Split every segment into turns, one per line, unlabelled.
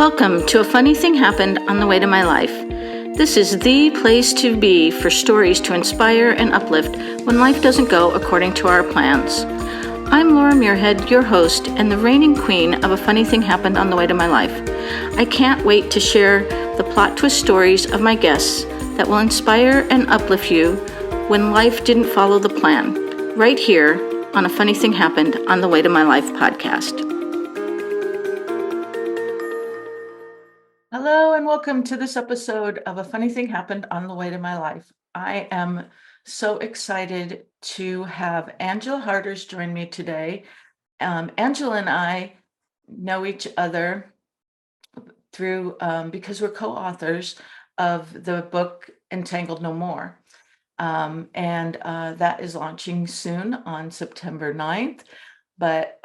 Welcome to A Funny Thing Happened on the Way to My Life. This is the place to be for stories to inspire and uplift when life doesn't go according to our plans. I'm Laura Muirhead, your host and the reigning queen of A Funny Thing Happened on the Way to My Life. I can't wait to share the plot twist stories of my guests that will inspire and uplift you when life didn't follow the plan, right here on A Funny Thing Happened on the Way to My Life podcast. Hello and welcome to this episode of A Funny Thing Happened on the Way to My Life. I am so excited to have Angela Harders join me today. Angela and I know each other through because we're co-authors of the book Entangled No More. And that is launching soon on September 9th. But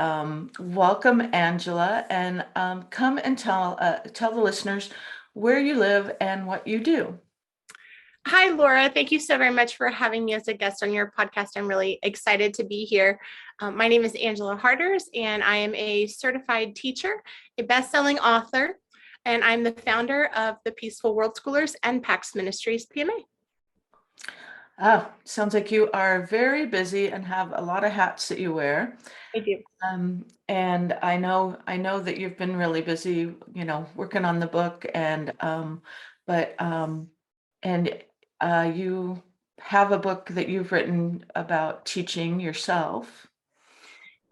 welcome, Angela, and come and tell the listeners where you live and what you do.
Hi, Laura. Thank you so very much for having me as a guest on your podcast. I'm really excited to be here. My name is Angela Harders, and I am a certified teacher, a best-selling author, and I'm the founder of the Peaceful Worldschooling and PAX Ministries, PMA.
Oh, sounds like you are very busy and have a lot of hats that you wear.
I do.
And I know that you've been really busy, working on the book and you have a book that you've written about teaching yourself.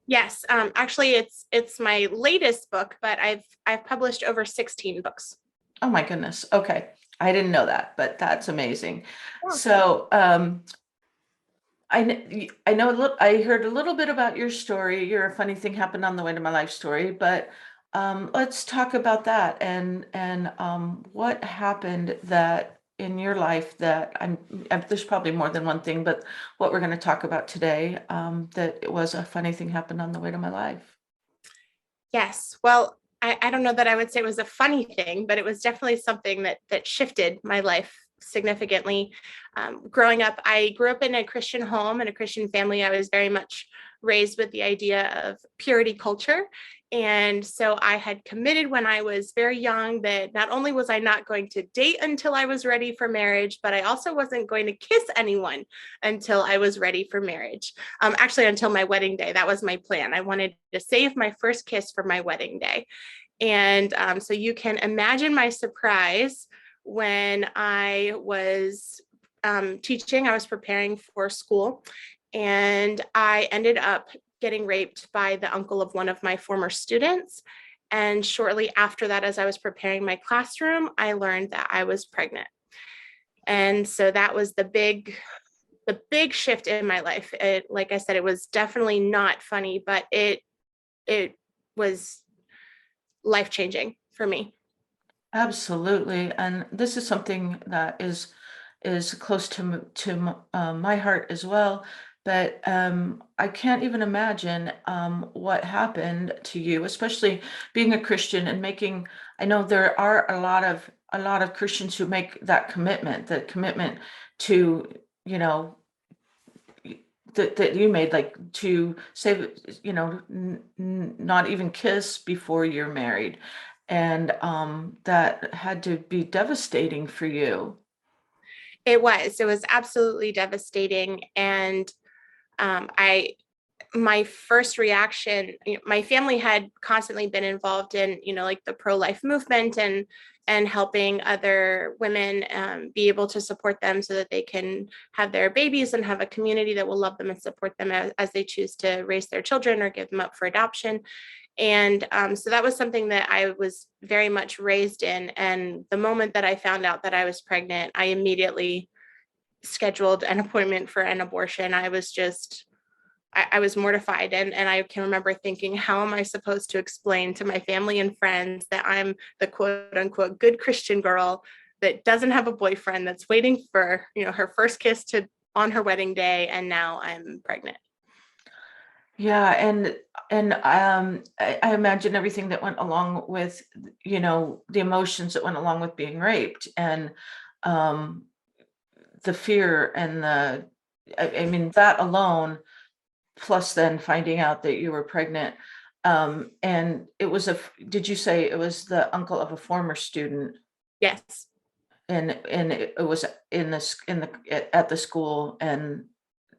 Yes, actually, it's my latest book, but I've published over 16 books.
Oh my goodness. Okay. I didn't know that, but that's amazing.
Yeah.
So I know I heard a little bit about your story. Your Funny Thing Happened on the Way to My Life story, but let's talk about that and what happened that in your life that there's probably more than one thing, but what we're going to talk about today, that it was a funny thing happened on the way to my life.
Yes. Well, I don't know that I would say it was a funny thing, but it was definitely something that shifted my life significantly. Growing up, I grew up in a Christian home and a Christian family. I was very much raised with the idea of purity culture. And so I had committed when I was very young that not only was I not going to date until I was ready for marriage, but I also wasn't going to kiss anyone until I was ready for marriage. Actually, until my wedding day. That was my plan. I wanted to save my first kiss for my wedding day. And so you can imagine my surprise when I was teaching. I was preparing for school, and I ended up getting raped by the uncle of one of my former students. And shortly after that, as I was preparing my classroom, I learned that I was pregnant. And so that was the big shift in my life. Like I said, it was definitely not funny, but it was life-changing for me.
Absolutely. And this is something that is close to my heart as well. But I can't even imagine what happened to you, especially being a Christian and making. I know there are a lot of Christians who make that commitment, to, that you made, like to say, not even kiss before you're married, and that had to be devastating for you.
It was absolutely devastating. And my first reaction, my family had constantly been involved in, like the pro-life movement and helping other women be able to support them so that they can have their babies and have a community that will love them and support them as they choose to raise their children or give them up for adoption. And so that was something that I was very much raised in. And the moment that I found out that I was pregnant, I immediately scheduled an appointment for an abortion. I was mortified. And I can remember thinking, how am I supposed to explain to my family and friends that I'm the quote unquote good Christian girl that doesn't have a boyfriend, that's waiting for, her first kiss on her wedding day, and now I'm pregnant.
Yeah, and I imagine everything that went along with, the emotions that went along with being raped, and the fear and I mean, that alone, plus then finding out that you were pregnant. And it was did you say it was the uncle of a former student?
Yes.
And it was at the school, and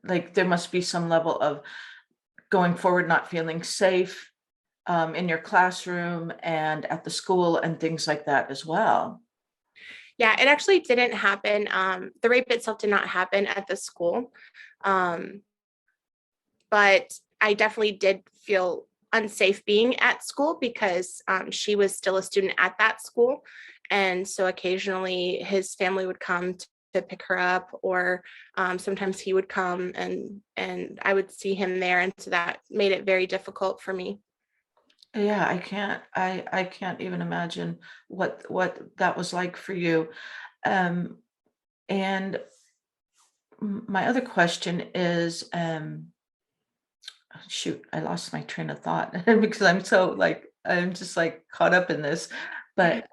like there must be some level of going forward, not feeling safe in your classroom and at the school and things like that as well.
Yeah, it actually didn't happen. The rape itself did not happen at the school. Um, but I definitely did feel unsafe being at school because she was still a student at that school. And so occasionally his family would come to pick her up, or sometimes he would come and I would see him there. And so that made it very difficult for me.
Yeah, I can't even imagine what that was like for you. Um, and my other question is, shoot, I lost my train of thought because I'm just like caught up in this. But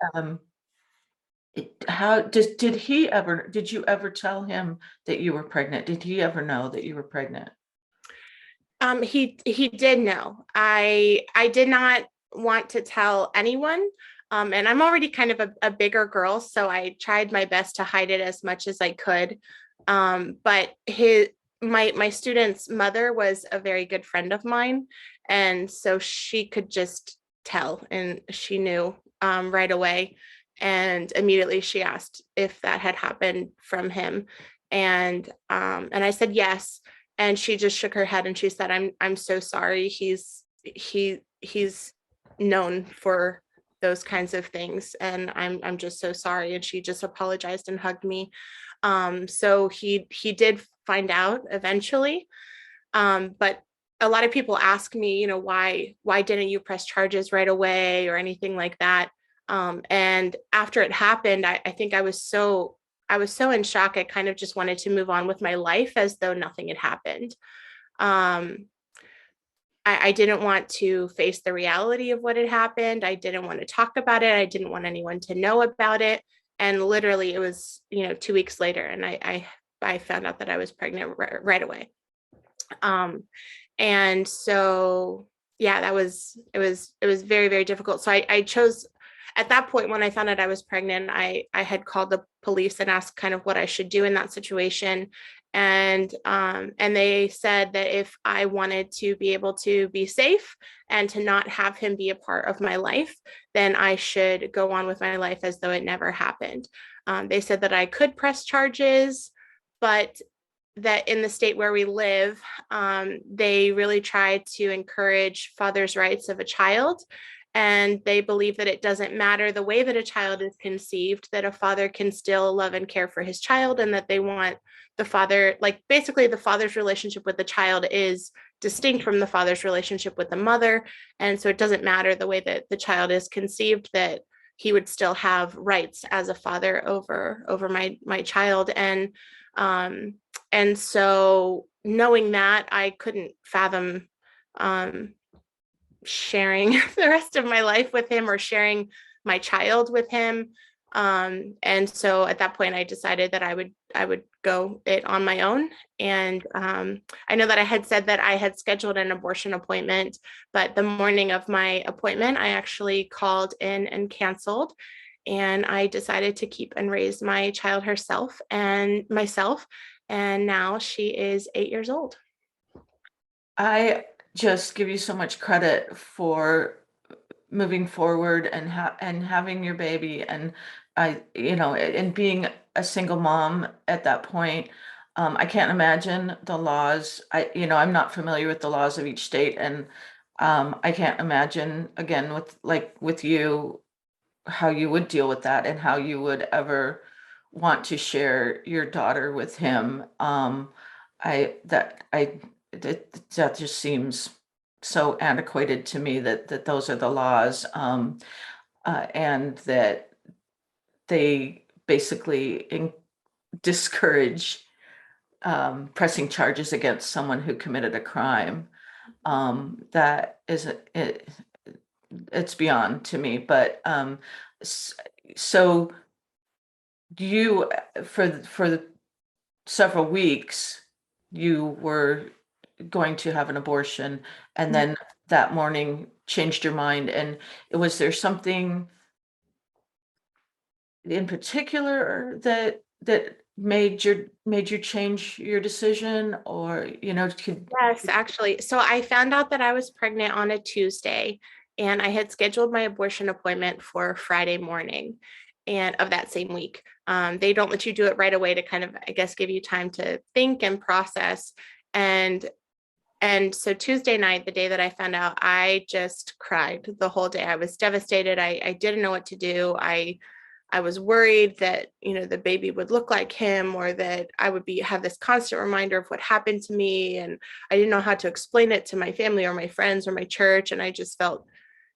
how did you ever tell him that you were pregnant? Did he ever know that you were pregnant?
He did know. I did not want to tell anyone. And I'm already kind of a bigger girl, so I tried my best to hide it as much as I could. But my student's mother was a very good friend of mine, and so she could just tell, and she knew right away. And immediately she asked if that had happened from him, and I said yes, and she just shook her head and she said, I'm so sorry. He's known for those kinds of things, and I'm just so sorry. And she just apologized and hugged me. So he did find out eventually. But a lot of people ask me, why didn't you press charges right away or anything like that? And after it happened, I think I was so in shock. I kind of just wanted to move on with my life as though nothing had happened. Um, I didn't want to face the reality of what had happened. I didn't want to talk about it. I didn't want anyone to know about it. And literally, it was 2 weeks later, and I found out that I was pregnant right away. Um, and so yeah, it was very, very difficult. So I chose at that point, when I found out I was pregnant, I had called the police and asked kind of what I should do in that situation. And they said that if I wanted to be able to be safe and to not have him be a part of my life, then I should go on with my life as though it never happened. They said that I could press charges, but that in the state where we live, they really try to encourage father's rights of a child. And they believe that it doesn't matter the way that a child is conceived, that a father can still love and care for his child, and that they want the father, like basically the father's relationship with the child is distinct from the father's relationship with the mother. And so it doesn't matter the way that the child is conceived, that he would still have rights as a father over my child. And so knowing that, I couldn't fathom um, sharing the rest of my life with him or sharing my child with him. And so at that point, I decided that I would go it on my own. And I know that I had said that I had scheduled an abortion appointment, but the morning of my appointment, I actually called in and canceled. And I decided to keep and raise my child herself and myself. And now she is 8 years old.
I just give you so much credit for moving forward and having your baby, and and being a single mom at that point. I can't imagine the laws. I'm not familiar with the laws of each state, and I can't imagine again with you how you would deal with that and how you would ever want to share your daughter with him. That just seems so antiquated to me that those are the laws, and that they basically discourage pressing charges against someone who committed a crime. That is it's beyond to me. But s- so you for the several weeks you were going to have an abortion, and then that morning changed your mind? And was there something in particular that made you change your decision, or could?
Yes, actually. So I found out that I was pregnant on a Tuesday, and I had scheduled my abortion appointment for Friday morning and of that same week. They don't let you do it right away to kind of, I guess, give you time to think and process. And so Tuesday night, the day that I found out, I just cried the whole day. I was devastated. I didn't know what to do. I was worried that, the baby would look like him, or that I would have this constant reminder of what happened to me. And I didn't know how to explain it to my family or my friends or my church. And I just felt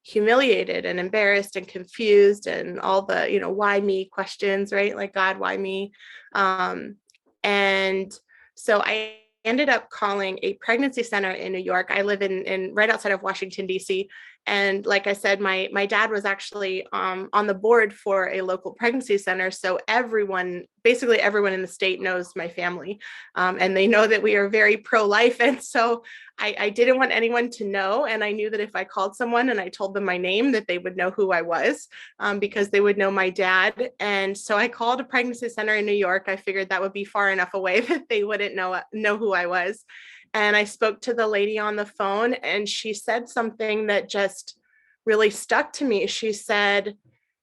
humiliated and embarrassed and confused, and all the, why me questions, right? Like, God, why me? And so I ended up calling a pregnancy center in New York. I live in right outside of Washington, D.C. And like I said, my dad was actually on the board for a local pregnancy center. So basically everyone in the state knows my family, and they know that we are very pro-life. And so I didn't want anyone to know. And I knew that if I called someone and I told them my name, that they would know who I was, because they would know my dad. And so I called a pregnancy center in New York. I figured that would be far enough away that they wouldn't know who I was. And I spoke to the lady on the phone, and she said something that just really stuck to me. She said,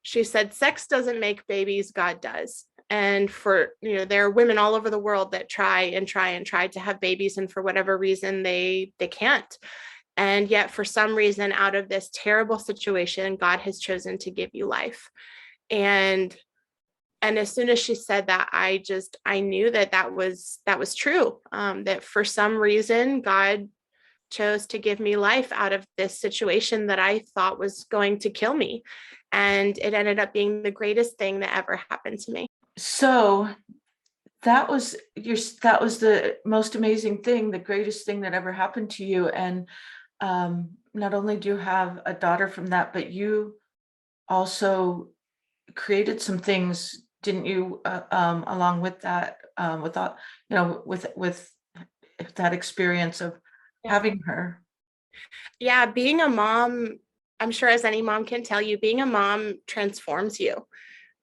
sex doesn't make babies, God does. And there are women all over the world that try to have babies, and for whatever reason, they can't. And yet, for some reason, out of this terrible situation, God has chosen to give you life. And as soon as she said that, I knew that was true. That for some reason, God chose to give me life out of this situation that I thought was going to kill me. And it ended up being the greatest thing that ever happened to me.
So that was the most amazing thing, the greatest thing that ever happened to you. And not only do you have a daughter from that, but you also created some things, didn't you, along with that, with all, with that experience of having her.
Yeah, being a mom, I'm sure as any mom can tell you, being a mom transforms you.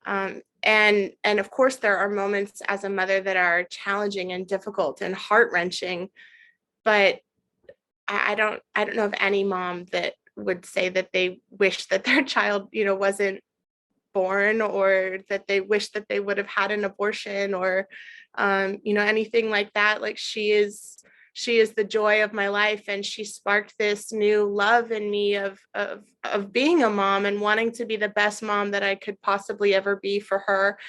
And of course, there are moments as a mother that are challenging and difficult and heart-wrenching, but I don't know of any mom that would say that they wish that their child, wasn't born, or that they wish that they would have had an abortion, or anything like that. Like, she is the joy of my life, and she sparked this new love in me of being a mom and wanting to be the best mom that I could possibly ever be for her.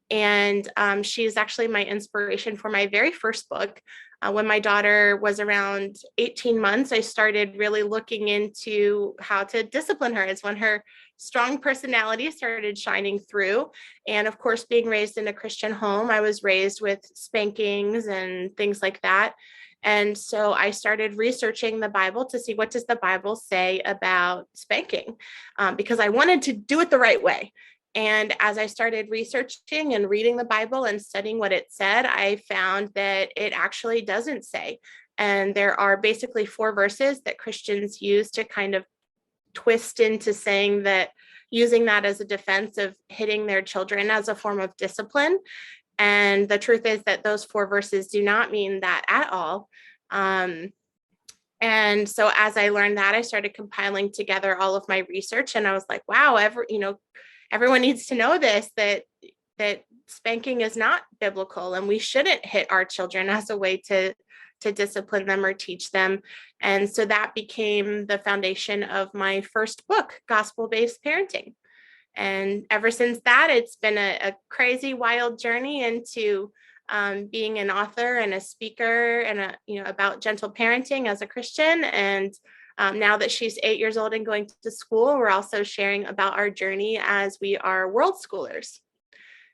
And she is actually my inspiration for my very first book. When my daughter was around 18 months, I started really looking into how to discipline her. It's when her strong personality started shining through. And of course, being raised in a Christian home, I was raised with spankings and things like that. And so I started researching the Bible to see, what does the Bible say about spanking? Because I wanted to do it the right way. And as I started researching and reading the Bible and studying what it said, I found that it actually doesn't say. And there are basically 4 verses that Christians use to kind of twist into saying that, using that as a defense of hitting their children as a form of discipline. And the truth is that those 4 verses do not mean that at all. And so as I learned that, I started compiling together all of my research, and I was like, wow, everyone needs to know this, that spanking is not biblical, and we shouldn't hit our children as a way to discipline them or teach them. And so that became the foundation of my first book, Gospel-Based Parenting. And ever since that, it's been a crazy, wild journey into being an author and a speaker, and about gentle parenting as a Christian. And now that she's 8 years old and going to school, we're also sharing about our journey as we are world schoolers.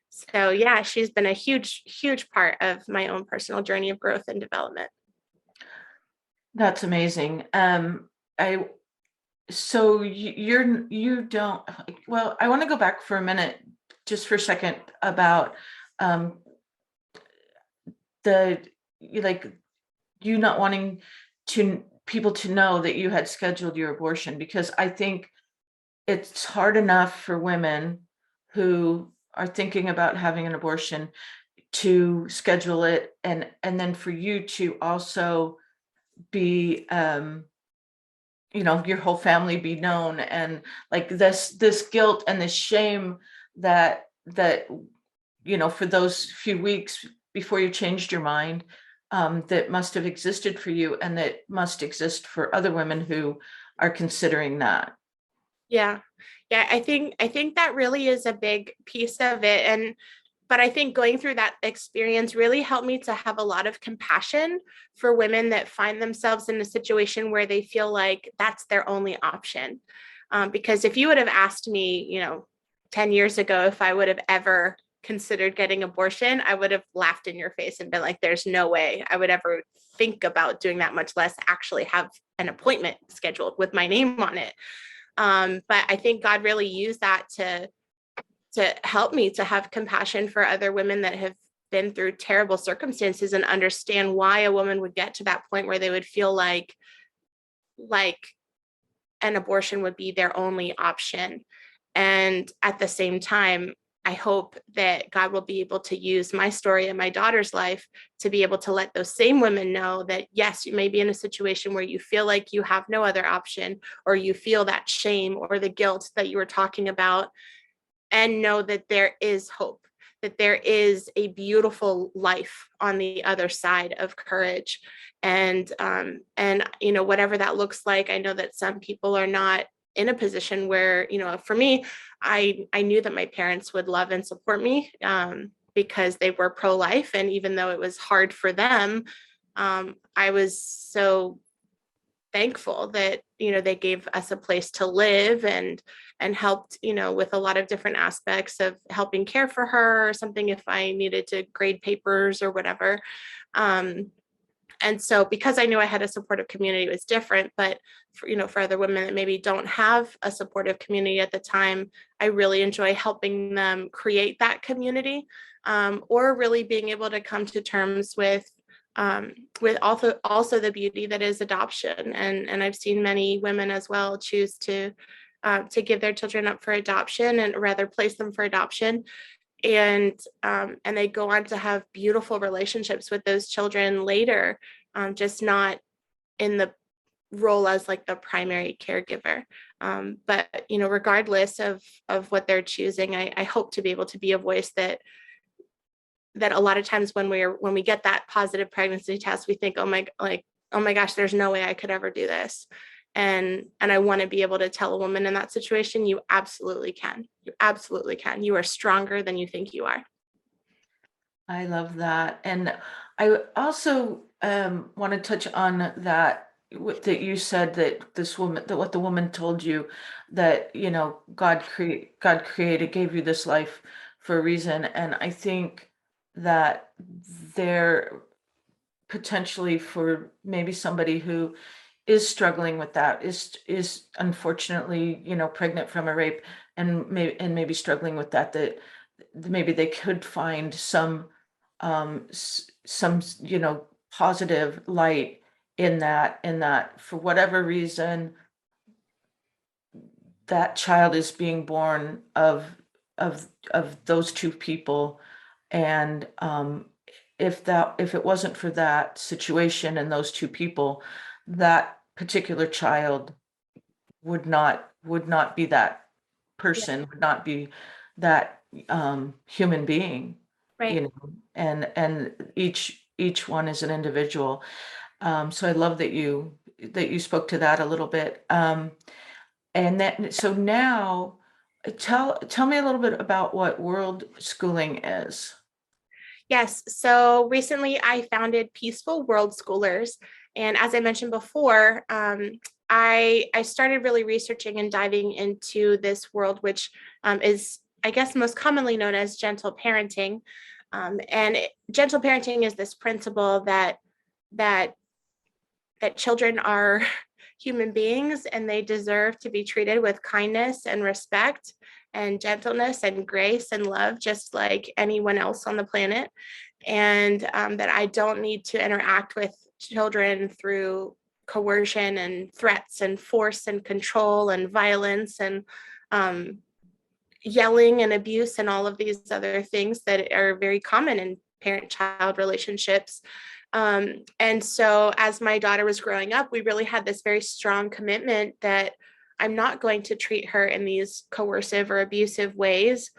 So yeah, she's been a huge, huge part of my own personal journey of growth and development.
That's amazing. So you don't, well, I want to go back for a minute, just for a second, about you not wanting people to know that you had scheduled your abortion, because I think it's hard enough for women who are thinking about having an abortion to schedule it, and then for you to also be your whole family be known, and like this guilt and this shame that for those few weeks before you changed your mind, that must have existed for you, and that must exist for other women who are considering that.
Yeah. Yeah, I think that really is a big piece of it. But I think going through that experience really helped me to have a lot of compassion for women that find themselves in a situation where they feel like that's their only option. Because if you would have asked me, 10 years ago, if I would have ever considered getting abortion, I would have laughed in your face and been like, there's no way I would ever think about doing that, much less actually have an appointment scheduled with my name on it. But I think God really used that to help me to have compassion for other women that have been through terrible circumstances, and understand why a woman would get to that point where they would feel like an abortion would be their only option. And at the same time, I hope that God will be able to use my story and my daughter's life to be able to let those same women know that, yes, you may be in a situation where you feel like you have no other option, or you feel that shame or the guilt that you were talking about, and know that there is hope, that there is a beautiful life on the other side of courage. And whatever that looks like, I know that some people are not in a position where, for me, I knew that my parents would love and support me, because they were pro-life. And even though it was hard for them, I was so thankful that they gave us a place to live, and helped with a lot of different aspects of helping care for her or something if I needed to grade papers or whatever. And so because I knew I had a supportive community, it was different. But for other women that maybe don't have a supportive community at the time, I really enjoy helping them create that community, or really being able to come to terms with also the beauty that is adoption. And I've seen many women as well choose to give their children up for adoption, and rather place them for adoption. And they go on to have beautiful relationships with those children later, just not in the role as like the primary caregiver. But regardless of what they're choosing, I hope to be able to be a voice that a lot of times when we get that positive pregnancy test, we think, oh my gosh, there's no way I could ever do this. And I want to be able to tell a woman in that situation, you absolutely can. You absolutely can. You are stronger than you think you are.
I love that. And I also want to touch on that, that you said that what the woman told you, that, God created, gave you this life for a reason. And I think that there potentially, for maybe somebody who is struggling with that, is unfortunately, pregnant from a rape, and maybe struggling with that maybe they could find some positive light in that for whatever reason that child is being born of those two people. And if it wasn't for that situation and those two people, that particular child would not be that
Yeah.
person, would not be that human being,
Right.
and each one is an individual. So I love that you spoke to that a little bit. And then, so now tell me a little bit about what world schooling is.
Yes. So recently I founded Peaceful World Schoolers. And as I mentioned before, I started really researching and diving into this world, which is, I guess, most commonly known as gentle parenting. Gentle parenting is this principle that children are human beings, and they deserve to be treated with kindness and respect and gentleness and grace and love, just like anyone else on the planet. And that I don't need to interact with children through coercion and threats and force and control and violence and yelling and abuse and all of these other things that are very common in parent-child relationships. And so as my daughter was growing up, we really had this very strong commitment that I'm not going to treat her in these coercive or abusive ways.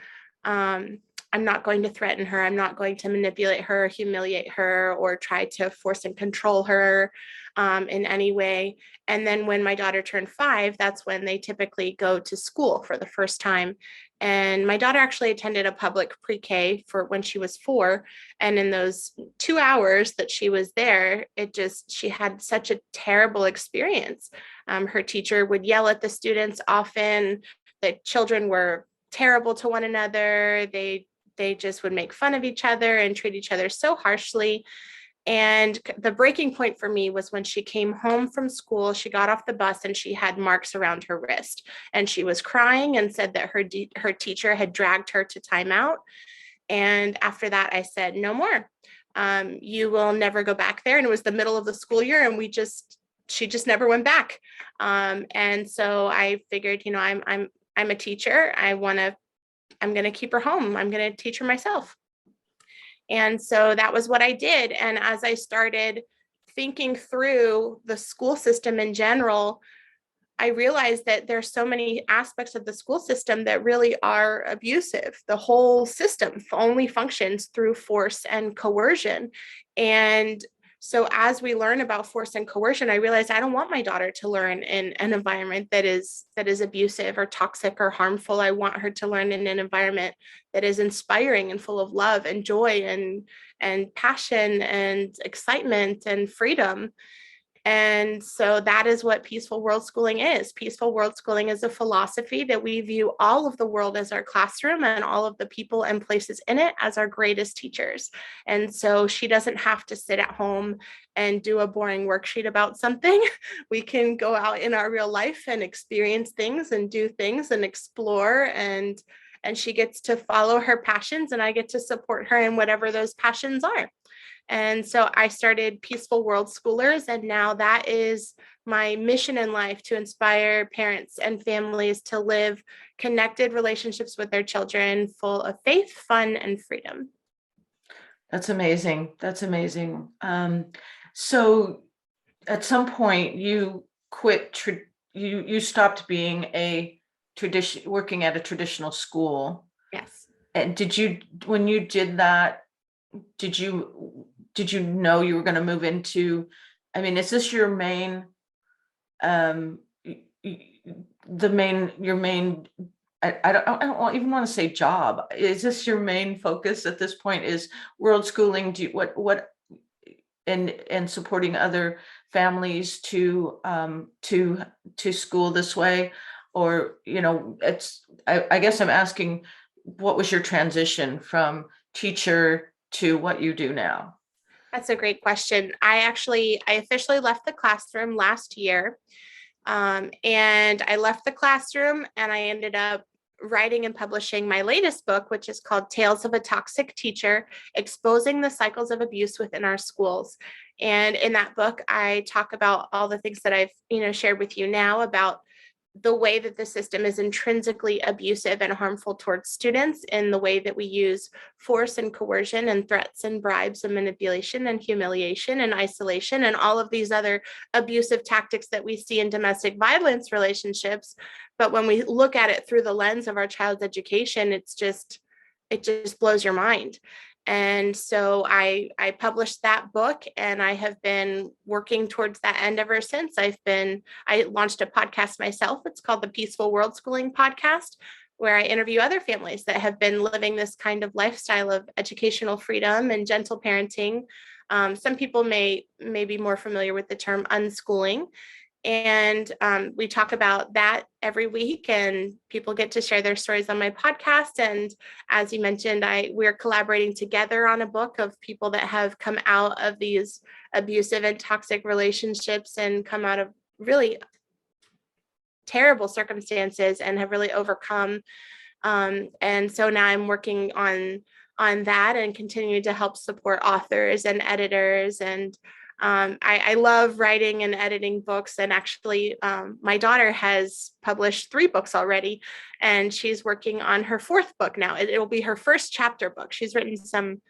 I'm not going to threaten her. I'm not going to manipulate her, humiliate her, or try to force and control her in any way. And then when my daughter turned 5, that's when they typically go to school for the first time. And my daughter actually attended a public pre-K for when she was 4. And in those 2 hours that she was there, she had such a terrible experience. Her teacher would yell at the students often. The children were terrible to one another. They just would make fun of each other and treat each other so harshly. And the breaking point for me was when she came home from school. She got off the bus and she had marks around her wrist, and she was crying and said that her teacher had dragged her to timeout. And after that, I said, no more. You will never go back there. And it was the middle of the school year, and she just never went back. And so I figured, I'm a teacher. I'm going to keep her home. I'm going to teach her myself. And so that was what I did. And as I started thinking through the school system in general, I realized that there's so many aspects of the school system that really are abusive. The whole system only functions through force and coercion. And so as we learn about force and coercion, I realized I don't want my daughter to learn in an environment that is abusive or toxic or harmful. I want her to learn in an environment that is inspiring and full of love and joy and passion and excitement and freedom. And so that is what peaceful world schooling is. Peaceful world schooling is a philosophy that we view all of the world as our classroom and all of the people and places in it as our greatest teachers. And so she doesn't have to sit at home and do a boring worksheet about something. We can go out in our real life and experience things and do things and explore, and she gets to follow her passions, and I get to support her in whatever those passions are. And so I started Peaceful World Schoolers, and now that is my mission in life, to inspire parents and families to live connected relationships with their children, full of faith, fun, and freedom.
That's amazing. That's amazing. So at some point you quit, you stopped being working at a traditional school.
Yes.
And when you did that, did you know you were going to move into, is this your main, your main, I don't even want to say job. Is this your main focus at this point, is world schooling? Do you, what, and supporting other families to school this way? Or, I guess I'm asking, what was your transition from teacher to what you do now?
That's a great question. I officially left the classroom last year. And I left the classroom and I ended up writing and publishing my latest book, which is called Tales of a Toxic Teacher: Exposing the Cycles of Abuse Within Our Schools. And in that book, I talk about all the things that I've, shared with you now about the way that the system is intrinsically abusive and harmful towards students, in the way that we use force and coercion and threats and bribes and manipulation and humiliation and isolation and all of these other abusive tactics that we see in domestic violence relationships. But when we look at it through the lens of our child's education, it just blows your mind. And so I published that book, and I have been working towards that end ever since. I launched a podcast myself. It's called the Peaceful World Schooling Podcast, where I interview other families that have been living this kind of lifestyle of educational freedom and gentle parenting. Some people may be more familiar with the term unschooling. And we talk about that every week, and people get to share their stories on my podcast. And as you mentioned, we're collaborating together on a book of people that have come out of these abusive and toxic relationships and come out of really terrible circumstances and have really overcome. And so now I'm working on that and continue to help support authors and editors and I love writing and editing books. And actually, my daughter has published 3 books already, and she's working on her 4th book now. It will be her first chapter book. She's written some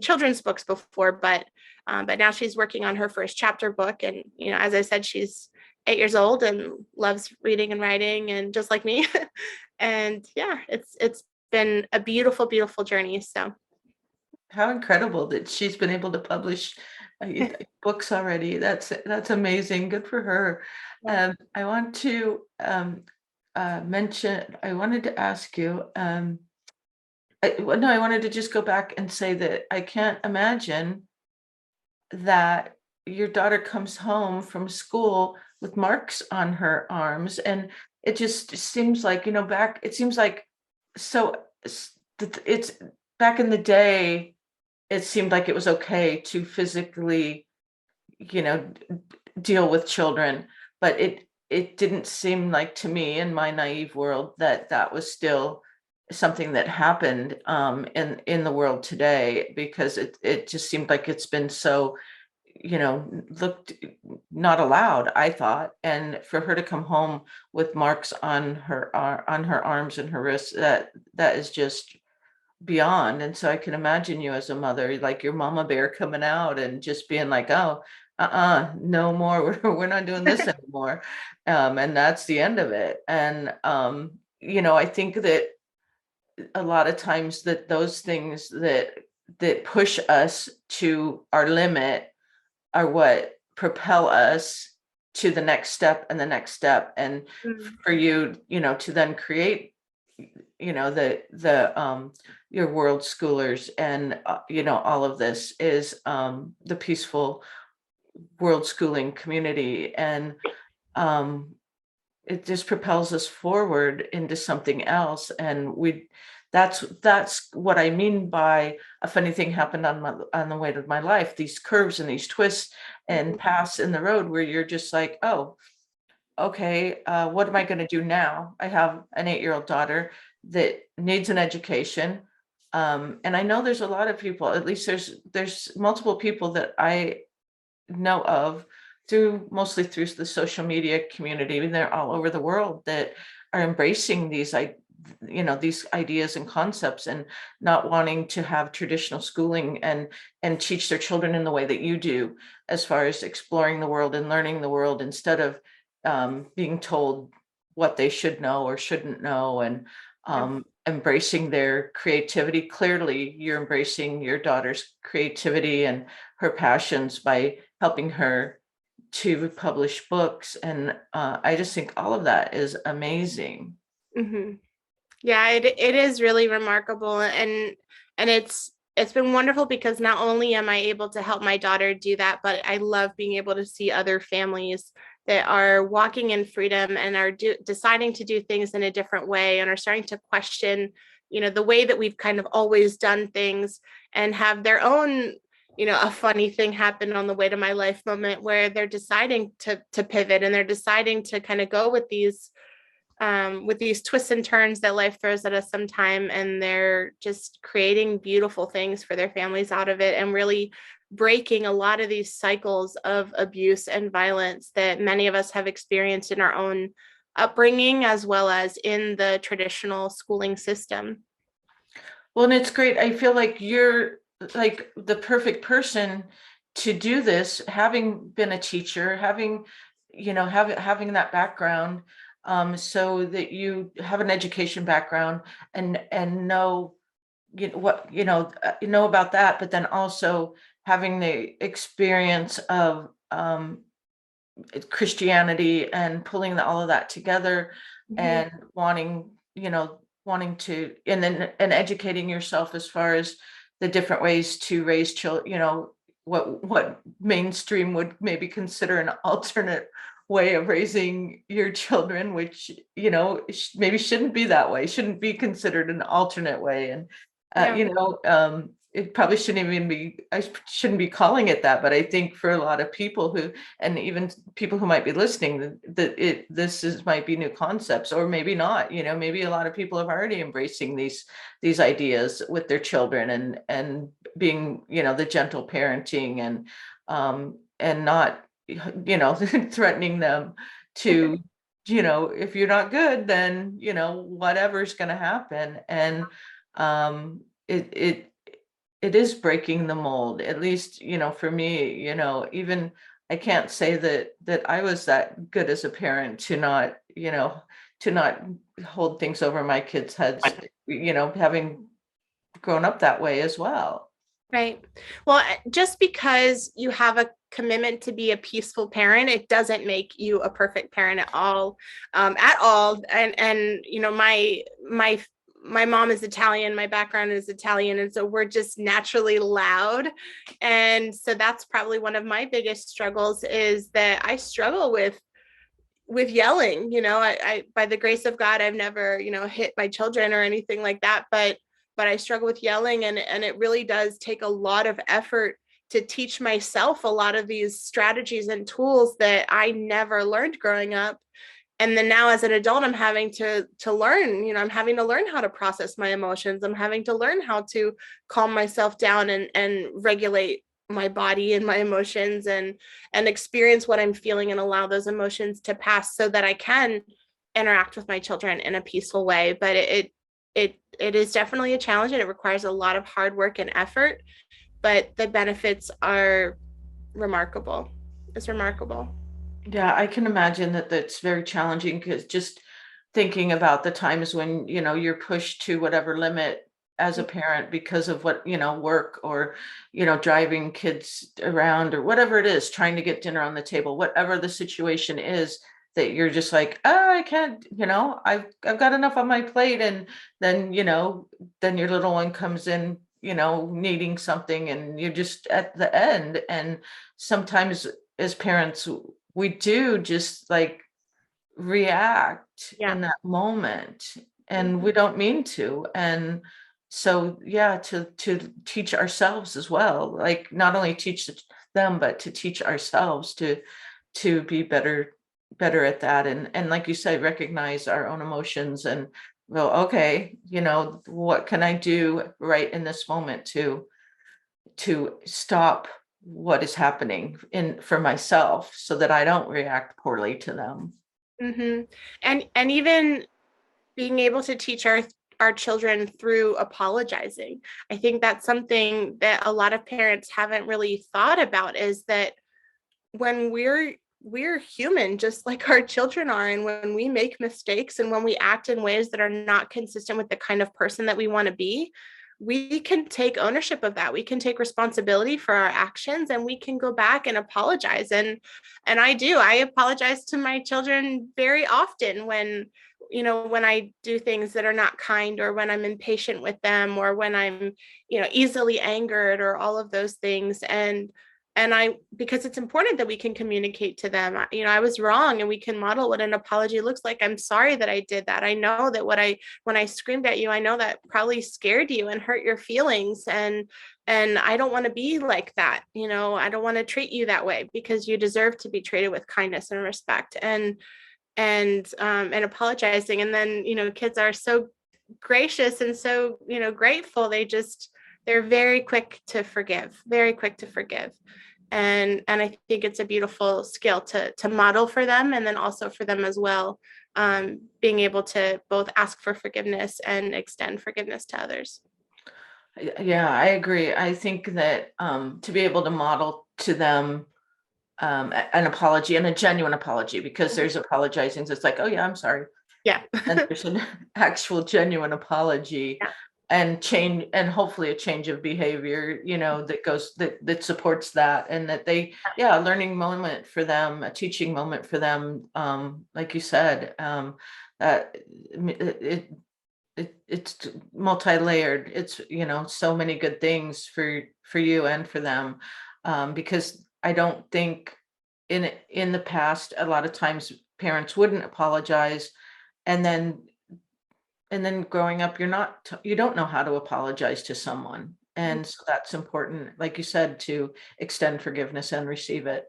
children's books before, but now she's working on her first chapter book. And as I said, she's 8 years old and loves reading and writing, and just like me. And yeah, it's been a beautiful, beautiful journey. So
How incredible that she's been able to publish books already. That's amazing. Good for her. I want to mention, I wanted to ask you, no, I wanted to just go back and say that I can't imagine that your daughter comes home from school with marks on her arms, and it just seems like, it seems like, so it's back in the day, it seemed like it was okay to physically, deal with children, but it didn't seem like, to me, in my naive world, that that was still something that happened in the world today, because it just seemed like it's been so, looked not allowed, I thought. And for her to come home with marks on her arms and her wrists, that is just beyond. And so I can imagine you as a mother, like your mama bear coming out and just being like, oh, no more, we're not doing this anymore. And that's the end of it. And I think that a lot of times that those things that push us to our limit are what propel us to the next step and the next step. And for you, to then create, the your world schoolers, and all of this is the peaceful world schooling community. And it just propels us forward into something else. And that's what I mean by a funny thing happened on the way to my life, these curves and these twists and paths in the road, where you're just like, oh, okay, what am I going to do now? I have an 8-year-old daughter that needs an education. And I know there's a lot of people, at least there's multiple people that I know of, mostly through the social media community, and they're all over the world, that are embracing these ideas and concepts, and not wanting to have traditional schooling and teach their children in the way that you do, as far as exploring the world and learning the world, instead of being told what they should know or shouldn't know, and embracing their creativity. Clearly, you're embracing your daughter's creativity and her passions by helping her to publish books. And I just think all of that is amazing.
Mm-hmm. Yeah, it is really remarkable, and it's been wonderful, because not only am I able to help my daughter do that, but I love being able to see other families that are walking in freedom and are deciding to do things in a different way, and are starting to question, the way that we've kind of always done things, and have their own, a funny thing happen on the way to my life moment, where they're deciding to pivot, and they're deciding to kind of go with these twists and turns that life throws at us sometime, and they're just creating beautiful things for their families out of it, and really breaking a lot of these cycles of abuse and violence that many of us have experienced in our own upbringing, as well as in the traditional schooling system.
Well, and it's great. I feel like you're like the perfect person to do this, having been a teacher, having that background, so that you have an education background, and know what know about that, but then also having the experience of Christianity, and pulling all of that together, and wanting to, and then educating yourself as far as the different ways to raise children, what mainstream would maybe consider an alternate way of raising your children, which maybe shouldn't be that way, shouldn't be considered an alternate way. And it probably shouldn't even be, I shouldn't be calling it that, but I think for a lot of people who, and even people who might be listening, that might be new concepts, or maybe not. Maybe a lot of people have already embracing these ideas with their children, and being the gentle parenting, and not, threatening them to, if you're not good, then, whatever's going to happen. And it it is breaking the mold, at least, for me, even I can't say that I was that good as a parent to not hold things over my kids' heads, having grown up that way as well.
Right. Well, just because you have a commitment to be a peaceful parent, it doesn't make you a perfect parent at all, at all. And my mom is Italian, my background is Italian, and so we're just naturally loud. And so that's probably one of my biggest struggles, is that I struggle with yelling. I by the grace of God, I've never, hit my children or anything like that, but I struggle with yelling, and it really does take a lot of effort to teach myself a lot of these strategies and tools that I never learned growing up. And then now as an adult, I'm having to learn, I'm having to learn how to process my emotions. I'm having to learn how to calm myself down and regulate my body and my emotions, and experience what I'm feeling and allow those emotions to pass so that I can interact with my children in a peaceful way. But it is definitely a challenge, and it requires a lot of hard work and effort, but the benefits are remarkable. It's remarkable.
Yeah, I can imagine that that's very challenging, because just thinking about the times when, you're pushed to whatever limit as a parent because of what, work, or, driving kids around, or whatever it is, trying to get dinner on the table, whatever the situation is, that you're just like, oh, I can't, I've got enough on my plate. And then, then your little one comes in, needing something, and you're just at the end. And sometimes as parents, we do just like react
Yeah.
in that moment, and
Mhm.
we don't mean to. And so, yeah, to teach ourselves as well, like not only teach them, but to teach ourselves to be better at that. And like you say, recognize our own emotions, and well, okay, what can I do right in this moment to stop what is happening in for myself, so that I don't react poorly to them.
Mhm. And even being able to teach our children through apologizing. I think that's something that a lot of parents haven't really thought about, is that when we're human just like our children are, and when we make mistakes and when we act in ways that are not consistent with the kind of person that we want to be, we can take ownership of that. We can take responsibility for our actions, and we can go back and apologize. And I apologize to my children very often when, when I do things that are not kind, or when I'm impatient with them, or when I'm, easily angered, or all of those things. And because it's important that we can communicate to them, I was wrong, and we can model what an apology looks like. I'm sorry that I did that. I know that when I screamed at you, I know that probably scared you and hurt your feelings. And I don't want to be like that. I don't want to treat you that way, because you deserve to be treated with kindness and respect, and apologizing. And then, kids are so gracious and so, grateful. They're very quick to forgive, very quick to forgive. And I think it's a beautiful skill to model for them, and then also for them as well, being able to both ask for forgiveness and extend forgiveness to others.
Yeah, I agree. I think that to be able to model to them an apology, and a genuine apology, because there's apologizing, so it's like, oh yeah, I'm sorry.
Yeah.
And there's an actual genuine apology,
Yeah.
and change, and hopefully a change of behavior, that goes, that supports that. And that they, yeah, a learning moment for them, a teaching moment for them, like you said, that it's multi-layered. It's, so many good things for you and for them, because I don't think in the past, a lot of times parents wouldn't apologize, and then growing up, you don't know how to apologize to someone. And so that's important, like you said, to extend forgiveness and receive it.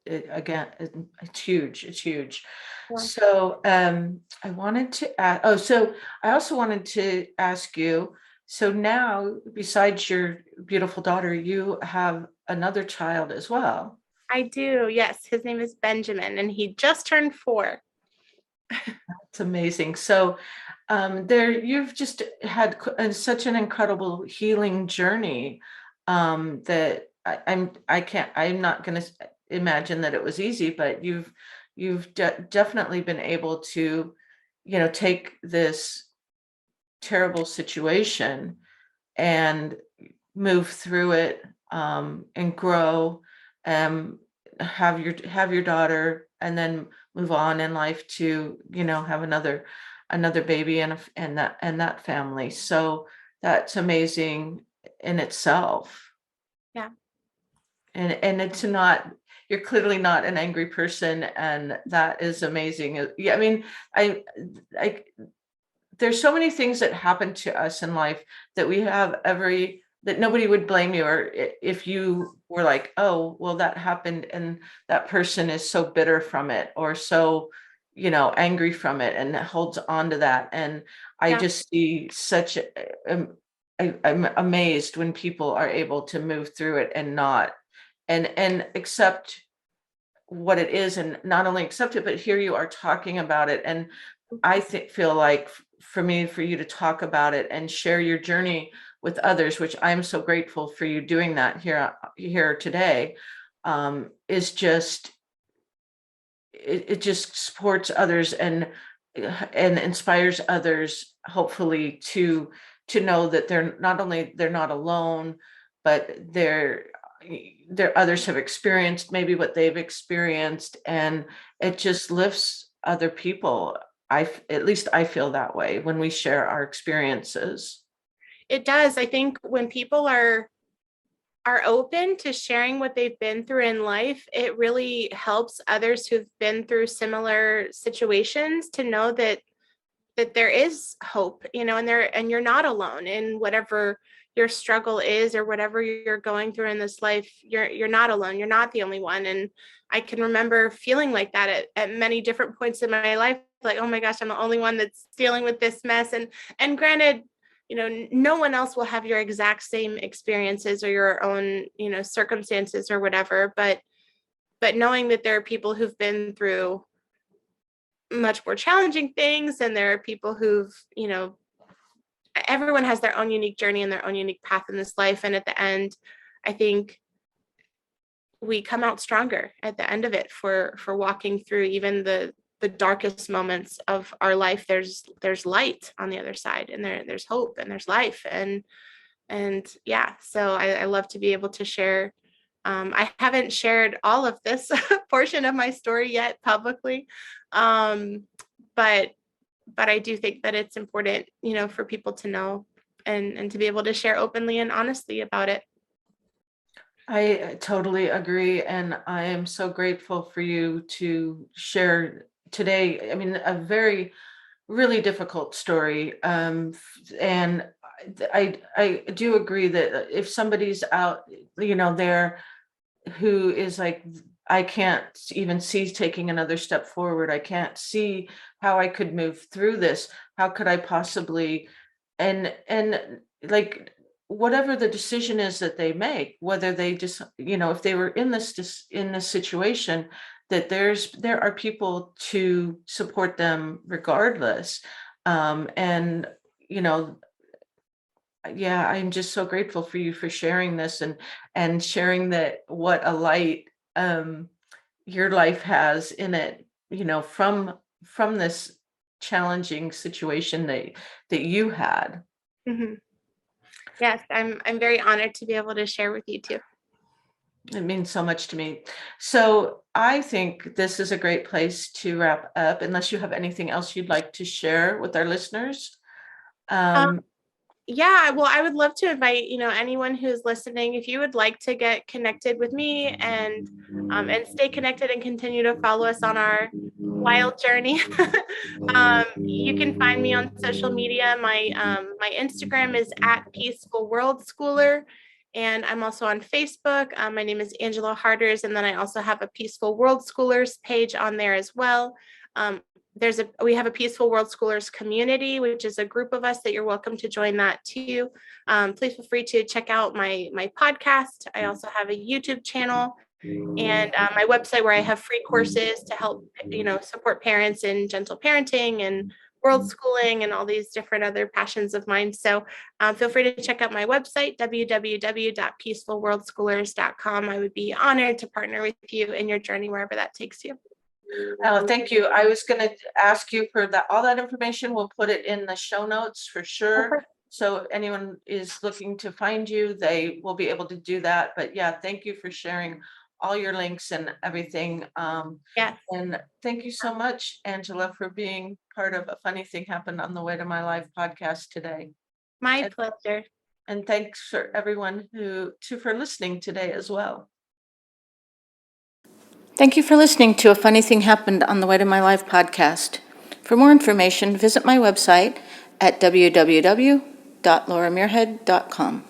It's huge. It's huge.
Yeah.
So I wanted to ask, so I also wanted to ask you, so now, besides your beautiful daughter, you have another child as well.
I do. Yes. His name is Benjamin, and he just turned 4.
It's amazing. So there you've just had such an incredible healing journey that I'm not going to imagine that it was easy, but you've definitely been able to, take this terrible situation and move through it, and grow, um, have your daughter, and then move on in life to, have another baby and that family. So that's amazing in itself.
Yeah.
And it's not, you're clearly not an angry person, and that is amazing. Yeah, I mean, I there's so many things that happen to us in life that we have that nobody would blame you, or if you were like, oh, well, that happened and that person is so bitter from it, or so, angry from it, and holds on to that. And I
Yeah.
just see I'm amazed when people are able to move through it and not, and accept what it is, and not only accept it, but here you are talking about it. And I feel like, for you to talk about it and share your journey with others, which I'm so grateful for you doing that here today, is just, it just supports others, and inspires others, hopefully, to know that they're not alone, but there others have experienced maybe what they've experienced, and it just lifts other people. At least I feel that way when we share our experiences.
It does. I think when people are open to sharing what they've been through in life, it really helps others who've been through similar situations to know that there is hope, and you're not alone in whatever your struggle is, or whatever you're going through in this life. You're not alone. You're not the only one. And I can remember feeling like that at many different points in my life, like, oh my gosh, I'm the only one that's dealing with this mess. And granted, no one else will have your exact same experiences or your own, circumstances or whatever, but knowing that there are people who've been through much more challenging things, and there are people who've, everyone has their own unique journey and their own unique path in this life. And at the end, I think we come out stronger at the end of it for walking through even the darkest moments of our life. There's light on the other side, and there's hope, and there's life. And yeah, so I love to be able to share. I haven't shared all of this portion of my story yet publicly, but I do think that it's important, for people to know, and to be able to share openly and honestly about it.
I totally agree, and I am so grateful for you to share today. I mean, a very, really difficult story, and I do agree that if somebody's out, there, who is like, I can't even see taking another step forward. I can't see how I could move through this. How could I possibly, and like, whatever the decision is that they make, whether they just, if they were in this situation, that there are people to support them regardless. And you know yeah, I'm just so grateful for you for sharing this, and sharing that, what a light, um your life has in it, from this challenging situation that you had.
Mhm. Yes, I'm very honored to be able to share with you too.
It means so much to me. So I think this is a great place to wrap up, unless you have anything else you'd like to share with our listeners.
Um,
um
Yeah, well, I would love to invite, anyone who's listening, if you would like to get connected with me, and stay connected and continue to follow us on our wild journey. You can find me on social media. My Instagram is at Peaceful World Schooler, and I'm also on Facebook. My name is Angela Harders, and then I also have a Peaceful World Schoolers page on there as well. Um, we have a Peaceful World Schoolers community, which is a group of us that you're welcome to join that too. Please feel free to check out my podcast. I also have a YouTube channel. and my website where I have free courses to help, support parents in gentle parenting and world schooling and all these different other passions of mine. So feel free to check out my website, www.peacefulworldschoolers.com. I would be honored to partner with you in your journey wherever that takes you.
Oh, thank you. I was going to ask you for that, all that information. We'll put it in the show notes for sure. So if anyone is looking to find you, they will be able to do that. But yeah, thank you for sharing all your links and everything.
Yes,
And thank you so much, Angela, for being part of A Funny Thing Happened on the Way to My Life podcast today.
my
And-
pleasure.
And thanks for everyone for listening today as well. Thank you for listening to A Funny Thing Happened on the Way to My Life podcast. For more information, visit my website at www.lauramuirhead.com.